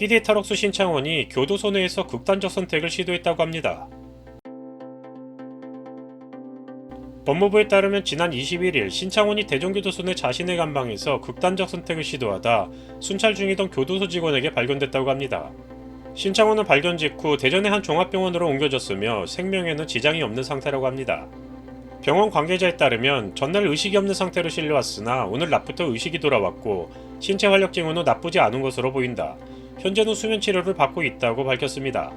히데타록스 신창원이 교도소 내에서 극단적 선택을 시도했다고 합니다. 법무부에 따르면 지난 21일 신창원이 대전교도소 내 자신의 감방에서 극단적 선택을 시도하다 순찰 중이던 교도소 직원에게 발견됐다고 합니다. 신창원은 발견 직후 대전의 한 종합병원으로 옮겨졌으며 생명에는 지장이 없는 상태라고 합니다. 병원 관계자에 따르면 전날 의식이 없는 상태로 실려왔으나 오늘 낮부터 의식이 돌아왔고 신체 활력 징후는 나쁘지 않은 것으로 보인다. 현재는 수면 치료를 받고 있다고 밝혔습니다.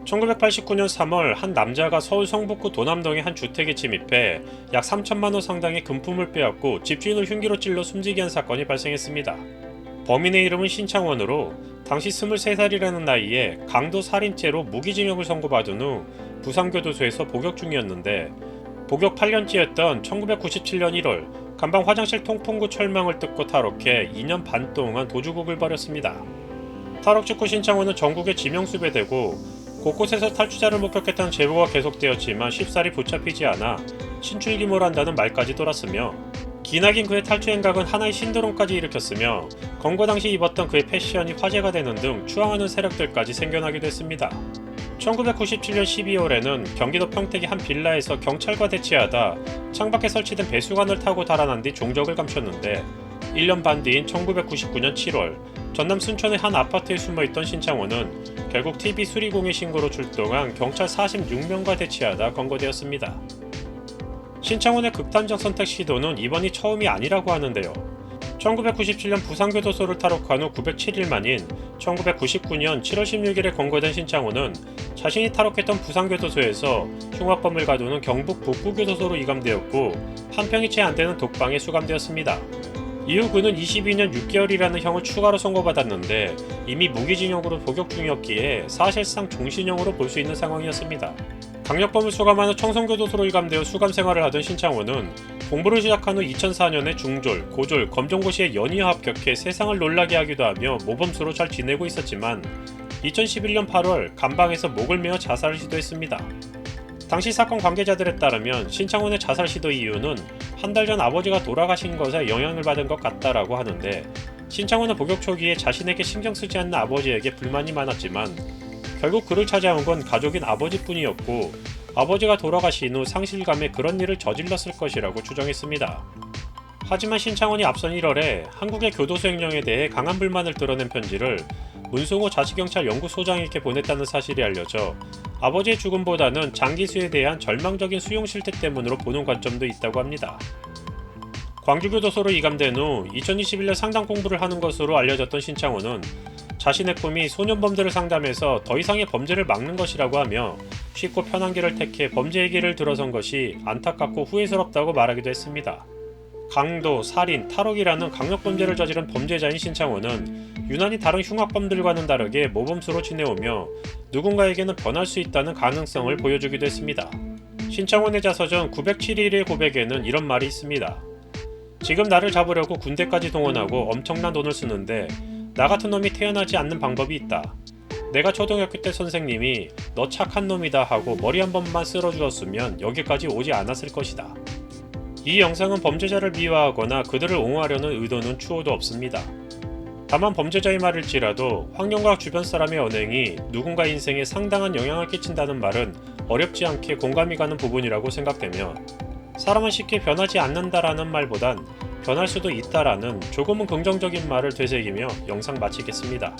1989년 3월 한 남자가 서울 성북구 도남동의 한 주택에 침입해 약 3천만원 상당의 금품을 빼앗고 집주인을 흉기로 찔러 숨지게 한 사건이 발생했습니다. 범인의 이름은 신창원으로 당시 23살이라는 나이에 강도 살인죄로 무기징역을 선고받은 후 부산교도소에서 복역 중이었는데 복역 8년째였던 1997년 1월 간방 화장실 통풍구 철망을 뜯고 탈옥해 2년 반 동안 도주국을 벌였습니다. 탈옥 직후 신창원은 전국에 지명수배되고 곳곳에서 탈주자를 목격했다는 제보가 계속되었지만 쉽사리 붙잡히지 않아 신출귀몰한다는 말까지 돌았으며 기나긴 그의 탈주 행각은 하나의 신드롬까지 일으켰으며 검거 당시 입었던 그의 패션이 화제가 되는 등 추앙하는 세력들까지 생겨나기도 했습니다. 1997년 12월에는 경기도 평택의 한 빌라에서 경찰과 대치하다 창밖에 설치된 배수관을 타고 달아난 뒤 종적을 감췄는데 1년 반 뒤인 1999년 7월 전남 순천의 한 아파트에 숨어있던 신창원은 결국 TV 수리공의 신고로 출동한 경찰 46명과 대치하다 검거되었습니다. 신창원의 극단적 선택 시도는 이번이 처음이 아니라고 하는데요. 1997년 부산교도소를 탈옥한 후 907일 만인 1999년 7월 16일에 검거된 신창원은 자신이 탈옥했던 부산교도소에서 흉악범을 가두는 경북 북부교도소로 이감되었고 한 평이 채 안되는 독방에 수감되었습니다. 이후 그는 22년 6개월이라는 형을 추가로 선고받았는데 이미 무기징역으로 복역 중이었기에 사실상 종신형으로 볼 수 있는 상황이었습니다. 강력범을 수감한 후 청송교도소로 이감되어 수감 생활을 하던 신창원은 공부를 시작한 후 2004년에 중졸, 고졸, 검정고시에 연이어 합격해 세상을 놀라게 하기도 하며 모범수로 잘 지내고 있었지만 2011년 8월 감방에서 목을 메어 자살을 시도했습니다. 당시 사건 관계자들에 따르면 신창원의 자살 시도 이유는 한 달 전 아버지가 돌아가신 것에 영향을 받은 것 같다라고 하는데 신창원은 복역 초기에 자신에게 신경 쓰지 않는 아버지에게 불만이 많았지만 결국 그를 찾아온 건 가족인 아버지뿐이었고 아버지가 돌아가신 후 상실감에 그런 일을 저질렀을 것이라고 추정했습니다. 하지만 신창원이 앞선 1월에 한국의 교도소 행정에 대해 강한 불만을 드러낸 편지를 문승호 자치경찰 연구소장에게 보냈다는 사실이 알려져 아버지의 죽음보다는 장기수에 대한 절망적인 수용 실태 때문으로 보는 관점도 있다고 합니다. 광주교도소로 이감된 후 2021년 상담 공부를 하는 것으로 알려졌던 신창원은 자신의 꿈이 소년범들을 상담해서 더 이상의 범죄를 막는 것이라고 하며 쉽고 편한 길을 택해 범죄의 길을 들어선 것이 안타깝고 후회스럽다고 말하기도 했습니다. 강도, 살인, 탈옥이라는 강력범죄를 저지른 범죄자인 신창원은 유난히 다른 흉악범들과는 다르게 모범수로 지내오며 누군가에게는 변할 수 있다는 가능성을 보여주기도 했습니다. 신창원의 자서전 907일의 고백에는 이런 말이 있습니다. 지금 나를 잡으려고 군대까지 동원하고 엄청난 돈을 쓰는데 나 같은 놈이 태어나지 않는 방법이 있다. 내가 초등학교 때 선생님이 너 착한 놈이다 하고 머리 한 번만 쓸어주었으면 여기까지 오지 않았을 것이다. 이 영상은 범죄자를 미화하거나 그들을 옹호하려는 의도는 추호도 없습니다. 다만 범죄자의 말일지라도 환경과 주변 사람의 언행이 누군가 인생에 상당한 영향을 끼친다는 말은 어렵지 않게 공감이 가는 부분이라고 생각되며 사람은 쉽게 변하지 않는다라는 말보단 변할 수도 있다라는 조금은 긍정적인 말을 되새기며 영상 마치겠습니다.